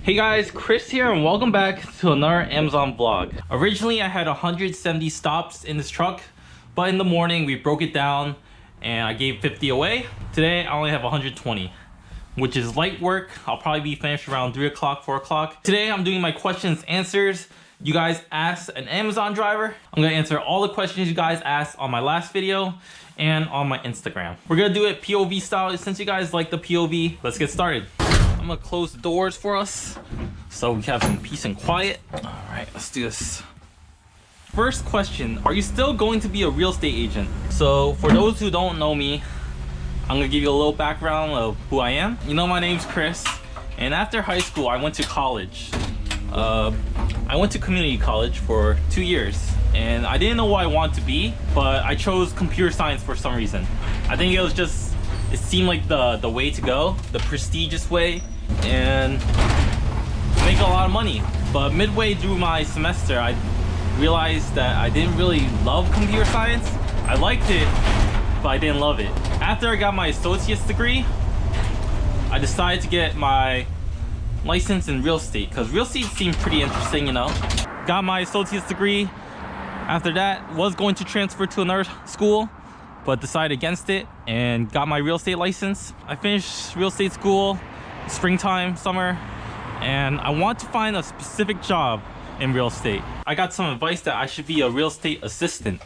Hey guys, Chris here and welcome back to another Amazon vlog. Originally I had 170 stops in this truck, but in the morning we broke it down and I gave 50 away. Today I only have 120, which is light work. I'll probably be finished around 3 o'clock, 4 o'clock. Today I'm doing my questions answers. You guys asked an Amazon driver. I'm gonna answer all the questions you guys asked on my last video and on my Instagram. We're gonna do it POV style. Since you guys like the POV, let's get started. I'm gonna close the doors for us so we can have some peace and quiet. All right, let's do this. First question, are you still going to be a real estate agent? So for those who don't know me, I'm gonna give you a little background of who I am. You know, my name's Chris, and after high school, I went to college. I went to community college for 2 years, and I didn't know what I wanted to be, but I chose computer science for some reason. I think it was just, it seemed like the way to go, the prestigious way, and make a lot of money. But midway through my semester, I realized that I didn't really love computer science. I liked it, but I didn't love it. After I got my associate's degree, I decided to get my license in real estate because real estate seemed pretty interesting, you know. Got my associate's degree. After that, was going to transfer to another school, but decided against it and got my real estate license. I finished real estate school springtime, summer, and I want to find a specific job in real estate. I got some advice that I should be a real estate assistant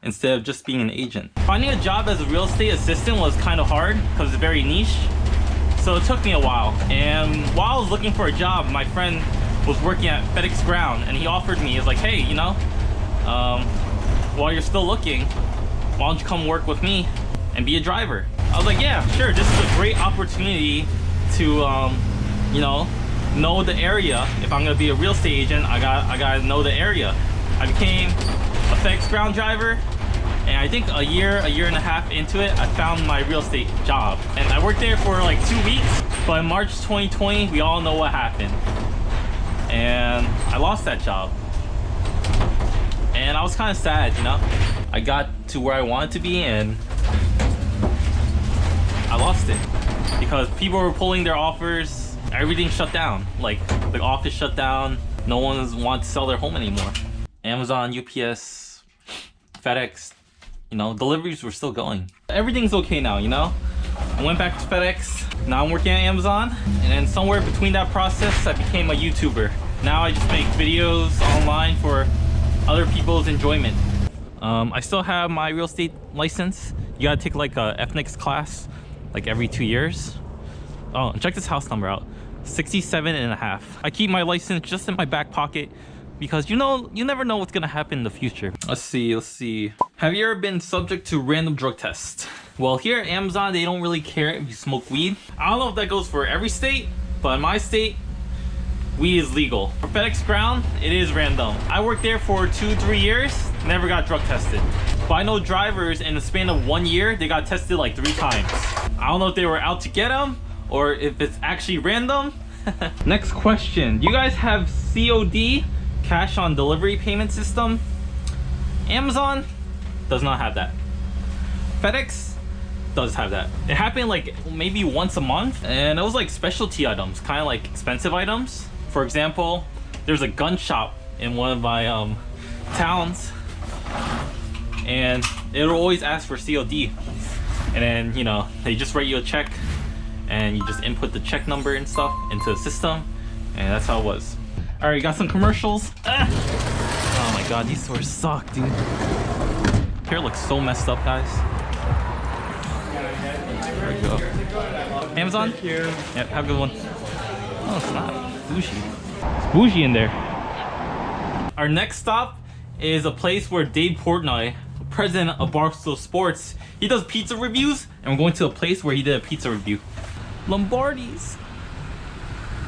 instead of just being an agent. Finding a job as a real estate assistant was kind of hard because it's very niche. So it took me a while. And while I was looking for a job, my friend was working at FedEx ground and he offered me, he was like, hey, you know, while you're still looking, why don't you come work with me and be a driver? I was like, yeah, sure. This is a great opportunity to, you know the area. If I'm gonna be a real estate agent, I gotta know the area. I became a FedEx ground driver, and I think a year and a half into it, I found my real estate job. And I worked there for like 2 weeks, but in March 2020, we all know what happened. And I lost that job. And I was kind of sad, you know? I got to where I wanted to be and I lost it. Because people were pulling their offers, everything shut down. Like, the office shut down, no one wanted to sell their home anymore. Amazon, UPS, FedEx, you know, deliveries were still going. Everything's okay now, you know? I went back to FedEx, now I'm working at Amazon, and then somewhere between that process, I became a YouTuber. Now I just make videos online for other people's enjoyment. I still have my real estate license. You gotta take like a FNICS class, like every 2 years. Oh, and check this house number out, 67.5. I keep my license just in my back pocket because you never know what's gonna happen in the future. Let's see. Have you ever been subject to random drug tests? Well, here at Amazon, they don't really care if you smoke weed. I don't know if that goes for every state, but in my state, weed is legal. For FedEx ground, it is random. I worked there for 2-3 years, never got drug tested. But I know drivers in the span of 1 year, they got tested like 3 times. I don't know if they were out to get them or if it's actually random. Next question, you guys have COD, cash on delivery payment system? Amazon does not have that. FedEx does have that. It happened like maybe once a month, and it was like specialty items, kind of like expensive items. For example, there's a gun shop in one of my towns, and it'll always ask for COD. And then, you know, they just write you a check and you just input the check number and stuff into the system, and that's how it was. All right, got some commercials. Oh my God, these stores suck, dude. Hair looks so messed up, guys. There we go. Amazon? Thank you. Yep, have a good one. Oh, it's not bougie. It's bougie in there. Our next stop is a place where Dave Portnoy, president of Barstool Sports, he does pizza reviews, and we're going to a place where he did a pizza review. Lombardi's.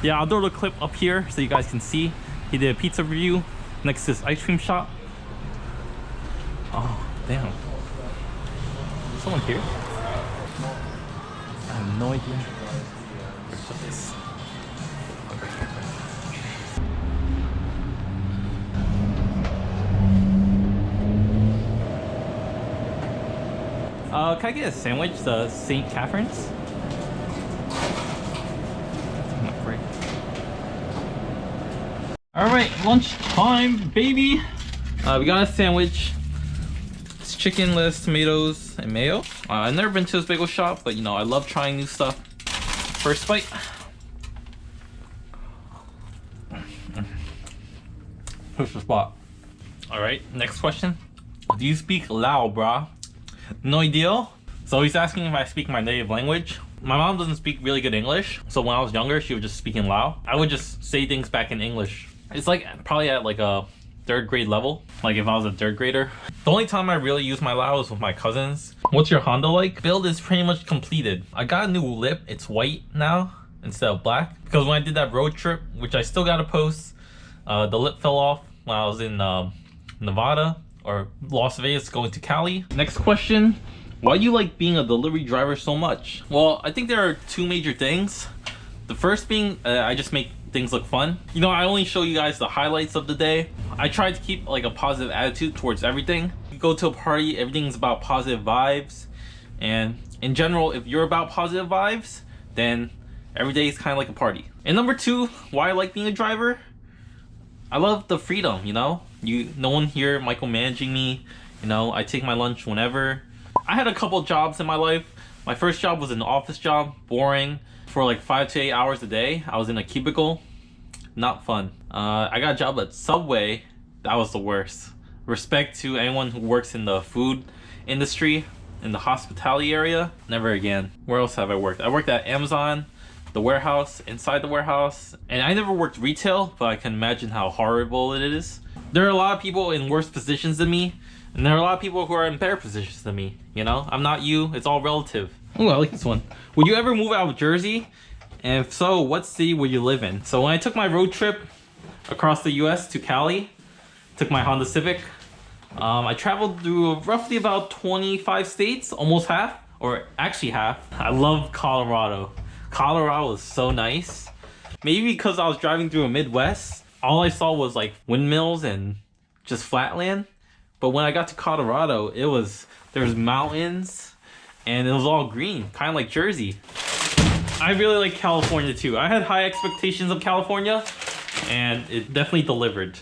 Yeah, I'll throw the clip up here so you guys can see. He did a pizza review next to this ice cream shop. Oh, damn. Someone here? I have no idea. Where's this? Can I get a sandwich? The St. Catherine's? All right, lunchtime, baby. We got a sandwich. It's chicken, lettuce, tomatoes, and mayo. I've never been to this bagel shop, but you know, I love trying new stuff. First bite. Push the spot. All right, next question. Do you speak Lao, brah? No idea. So he's asking if I speak my native language. My mom doesn't speak really good English, so when I was younger, she would just speak in Lao. I would just say things back in English. It's like probably at like a 3rd grade level, like if I was a 3rd grader. The only time I really use my Lao is with my cousins. What's your Honda like? Build is pretty much completed. I got a new lip. It's white now instead of black, because when I did that road trip, which I still gotta post, the lip fell off when I was in Nevada or Las Vegas going to Cali. Next question. Why do you like being a delivery driver so much? Well, I think there are 2 major things. The first being, I just make things look fun. You know, I only show you guys the highlights of the day. I try to keep like a positive attitude towards everything. You go to a party, everything's about positive vibes. And in general, if you're about positive vibes, then every day is kind of like a party. And number 2, why I like being a driver? I love the freedom, you know? No one here micromanaging me. You know, I take my lunch whenever. I had a couple jobs in my life. My first job was an office job, boring, for like 5 to 8 hours a day. I was in a cubicle, not fun. I got a job at Subway. That was the worst. Respect to anyone who works in the food industry, in the hospitality area. Never again. Where else have I worked? I worked at Amazon, the warehouse, inside the warehouse. And I never worked retail, but I can imagine how horrible it is. There are a lot of people in worse positions than me. And there are a lot of people who are in better positions than me, you know? I'm not you, it's all relative. Oh, I like this one. Would you ever move out of Jersey? And if so, what city would you live in? So when I took my road trip across the US to Cali, took my Honda Civic, I traveled through roughly about 25 states, almost half, or actually half. I love Colorado. Colorado is so nice. Maybe because I was driving through a Midwest, all I saw was like windmills and just flatland. But when I got to Colorado, there's mountains and it was all green, kind of like Jersey. I really like California too. I had high expectations of California and it definitely delivered.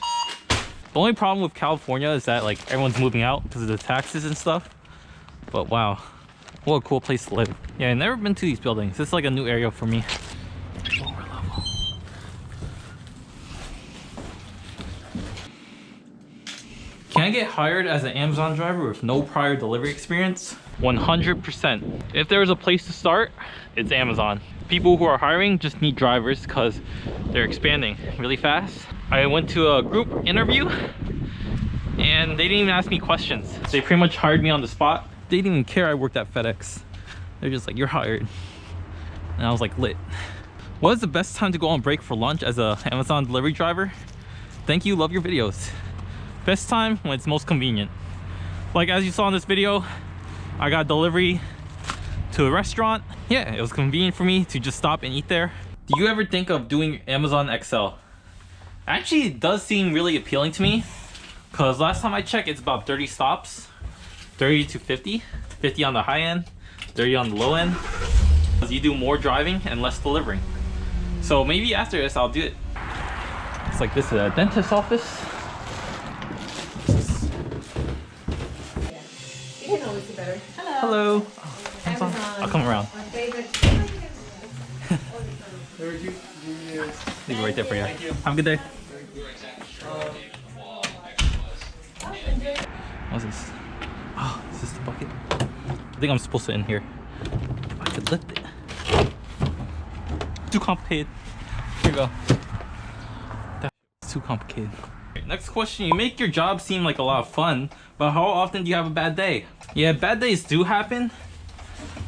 The only problem with California is that like everyone's moving out because of the taxes and stuff. But wow, what a cool place to live. Yeah, I've never been to these buildings. This is like a new area for me. Can I get hired as an Amazon driver with no prior delivery experience? 100%. If there's a place to start, it's Amazon. People who are hiring just need drivers because they're expanding really fast. I went to a group interview and they didn't even ask me questions. They pretty much hired me on the spot. They didn't even care I worked at FedEx. They're just like, you're hired. And I was like, lit. What is the best time to go on break for lunch as a Amazon delivery driver? Thank you, love your videos. Best time when it's most convenient. Like as you saw in this video, I got delivery to a restaurant. Yeah, it was convenient for me to just stop and eat there. Do you ever think of doing Amazon XL? Actually, it does seem really appealing to me because last time I checked, it's about 30 stops, 30 to 50, 50 on the high end, 30 on the low end. You do more driving and less delivering. So maybe after this, I'll do it. It's like this is a dentist's office. Hello. Amazon. I'll come around. Leave it right there for you. Have a good day. What's this? Oh, is this the bucket? I think I'm supposed to in here. I could lift it. Too complicated. Here you go. That's too complicated. Next question. You make your job seem like a lot of fun, but how often do you have a bad day? Yeah, bad days do happen.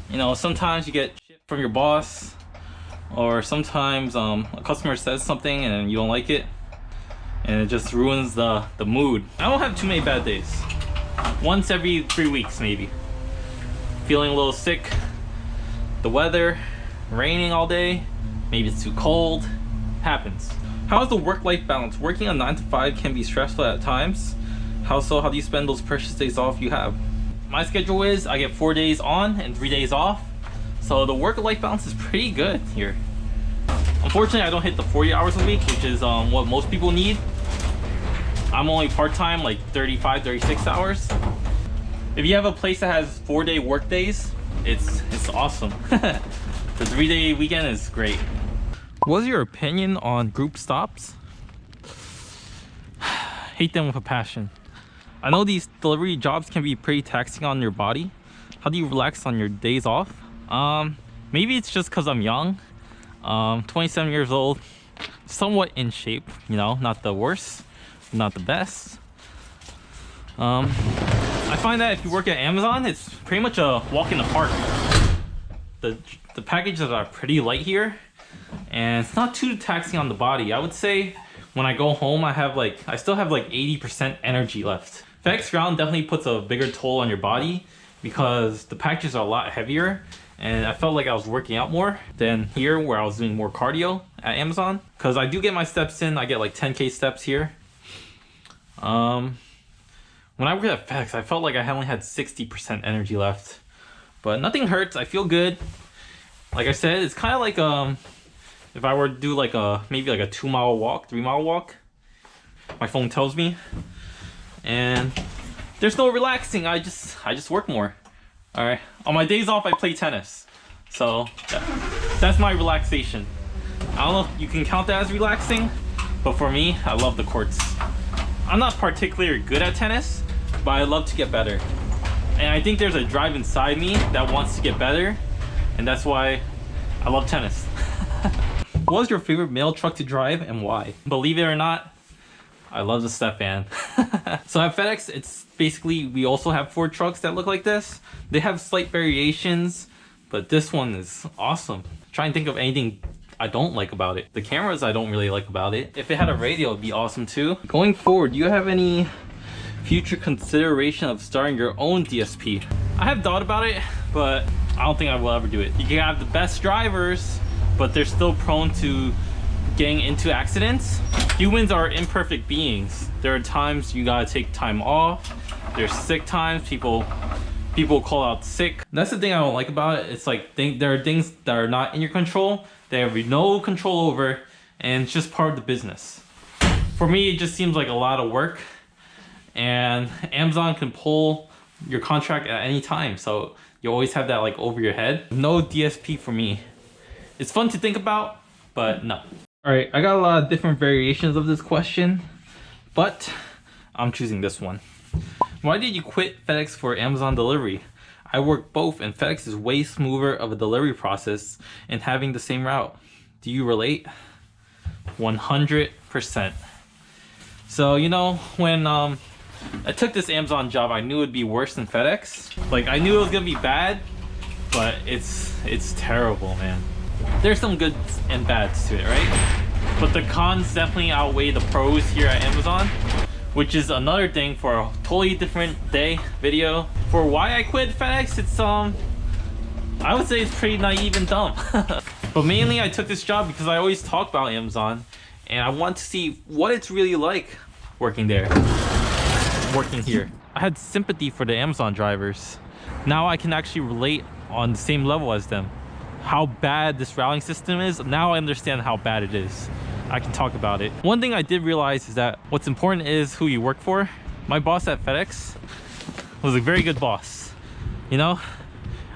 You know, sometimes you get shit from your boss, or sometimes a customer says something and you don't like it, and it just ruins the mood. I don't have too many bad days. Once every 3 weeks, maybe. Feeling a little sick, the weather, raining all day, maybe it's too cold, happens. How is the work-life balance? Working a 9 to 5 can be stressful at times. How so? How do you spend those precious days off you have? My schedule is I get 4 days on and 3 days off. So the work-life balance is pretty good here. Unfortunately, I don't hit the 40 hours a week, which is what most people need. I'm only part-time, like 35, 36 hours. If you have a place that has 4-day work days, it's awesome. The 3-day weekend is great. What's your opinion on group stops? Hate them with a passion. I know these delivery jobs can be pretty taxing on your body. How do you relax on your days off? Maybe it's just because I'm young. 27 years old, somewhat in shape, you know, not the worst, not the best. I find that if you work at Amazon, it's pretty much a walk in the park. The packages are pretty light here, and it's not too taxing on the body. I would say when I go home, I still have like 80% energy left. FedEx Ground definitely puts a bigger toll on your body because the packages are a lot heavier, and I felt like I was working out more than here where I was doing more cardio at Amazon. Because I do get my steps in, I get like 10K steps here. When I worked at FedEx, I felt like I only had 60% energy left. But nothing hurts, I feel good. Like I said, it's kind of like if I were to do like maybe like a 2-mile walk, 3-mile walk. My phone tells me. And there's no relaxing, I just work more. Alright, on my days off I play tennis. So that's my relaxation. I don't know if you can count that as relaxing, but for me, I love the courts. I'm not particularly good at tennis, but I love to get better. And I think there's a drive inside me that wants to get better, and that's why I love tennis. What was your favorite mail truck to drive and why? Believe it or not, I love the step van. So at FedEx, it's basically, we also have 4 trucks that look like this. They have slight variations, but this one is awesome. Try and think of anything I don't like about it. The cameras I don't really like about it. If it had a radio, it'd be awesome too. Going forward, do you have any future consideration of starting your own DSP? I have thought about it, but I don't think I will ever do it. You can have the best drivers, but they're still prone to getting into accidents. Humans are imperfect beings. There are times you gotta take time off. There's sick times, people call out sick. That's the thing I don't like about it. It's like there are things that are not in your control, they have no control over, and it's just part of the business. For me, it just seems like a lot of work, and Amazon can pull your contract at any time, so you always have that like over your head. No DSP for me. It's fun to think about, but no. All right, I got a lot of different variations of this question, but I'm choosing this one. Why did you quit FedEx for Amazon delivery? I work both, and FedEx is way smoother of a delivery process and having the same route. Do you relate? 100%. So, you know, when I took this Amazon job, I knew it'd be worse than FedEx. Like, I knew it was gonna be bad, but it's terrible, man. There's some goods and bads to it, right? But the cons definitely outweigh the pros here at Amazon, which is another thing for a totally different day video. For why I quit FedEx, it's I would say it's pretty naive and dumb. But mainly I took this job because I always talk about Amazon, and I want to see what it's really like working there, working here. I had sympathy for the Amazon drivers. Now I can actually relate on the same level as them. How bad this routing system is, now I understand how bad it is. I can talk about it. One thing I did realize is that what's important is who you work for. My boss at FedEx was a very good boss. You know,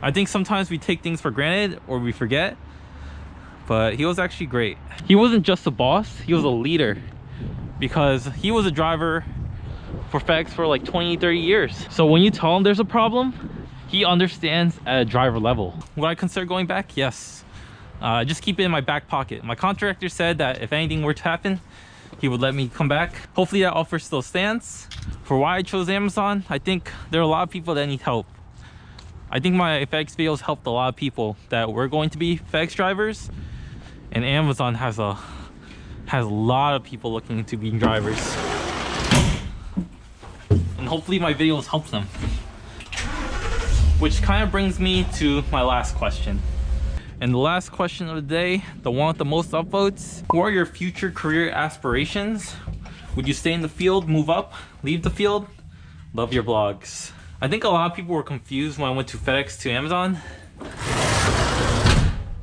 I think sometimes we take things for granted or we forget, but he was actually great. He wasn't just a boss, he was a leader, because he was a driver for FedEx for like 20-30 years. So when you tell him there's a problem, he understands at a driver level. Would I consider going back? Yes. Just keep it in my back pocket. My contractor said that if anything were to happen, he would let me come back. Hopefully that offer still stands. For why I chose Amazon, I think there are a lot of people that need help. I think my FedEx videos helped a lot of people that were going to be FedEx drivers, and Amazon has a lot of people looking to be drivers. And hopefully my videos help them. Which kind of brings me to my last question. And the last question of the day, the one with the most upvotes. Who are your future career aspirations? Would you stay in the field, move up, leave the field? Love your vlogs. I think a lot of people were confused when I went to FedEx to Amazon.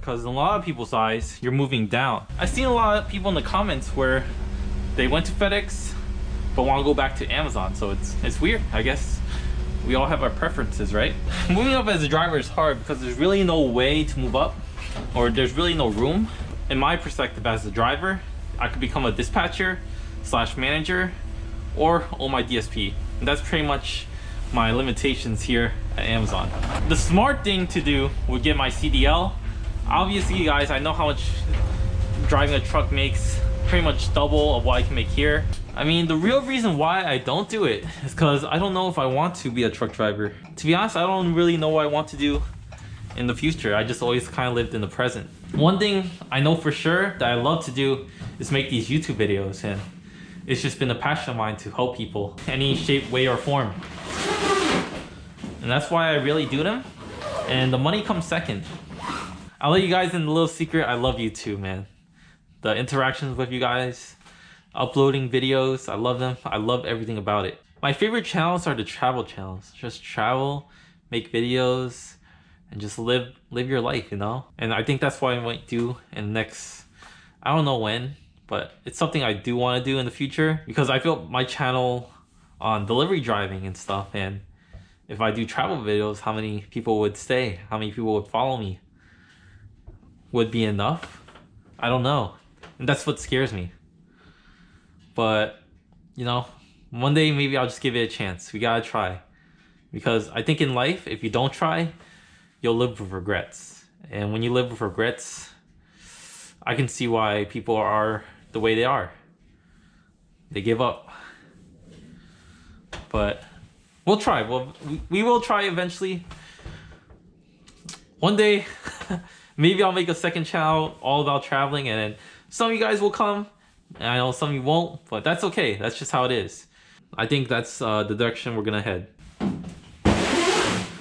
because in a lot of people's eyes, you're moving down. I've seen a lot of people in the comments where they went to FedEx but want to go back to Amazon, so it's weird. I guess we all have our preferences, right? Moving up as a driver is hard because there's really no way to move up, or there's really no room. In my perspective as a driver, I could become a dispatcher / manager or own my DSP. And that's pretty much my limitations here at Amazon. The smart thing to do would get my CDL. Obviously, guys, I know how much driving a truck makes, pretty much double of what I can make here. I mean, the real reason why I don't do it is because I don't know if I want to be a truck driver. To be honest, I don't really know what I want to do in the future. I just always kind of lived in the present. One thing I know for sure that I love to do is make these YouTube videos, and it's just been a passion of mine to help people, any shape, way, or form. And that's why I really do them, and the money comes second. I'll let you guys in a little secret, I love YouTube, man. The interactions with you guys, uploading videos, I love them. I love everything about it. My favorite channels are the travel channels. Just travel, make videos, and just live your life, you know? And I think that's what I might do in the next, I don't know when, but it's something I do want to do in the future, because I built my channel on delivery driving and stuff, and if I do travel videos, how many people would stay? How many people would follow me? Would be enough? I don't know. And that's what scares me. But, you know, one day maybe I'll just give it a chance. We gotta try. Because I think in life, if you don't try, you'll live with regrets. And when you live with regrets, I can see why people are the way they are. They give up. But we'll try. Well, we will try eventually. One day, maybe I'll make a second channel all about traveling, and then some of you guys will come, and I know some of you won't, but that's okay. That's just how it is. I think that's the direction we're gonna head.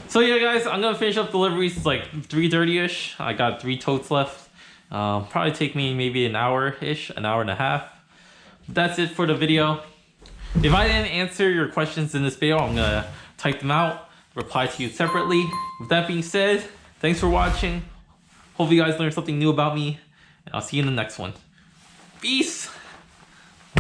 So yeah, guys, I'm gonna finish up deliveries. It's like 3:30-ish. I got 3 totes left. Probably take me maybe an hour-ish, an hour and a half. That's it for the video. If I didn't answer your questions in this video, I'm gonna type them out, reply to you separately. With that being said, thanks for watching. Hope you guys learned something new about me, and I'll see you in the next one. Peace!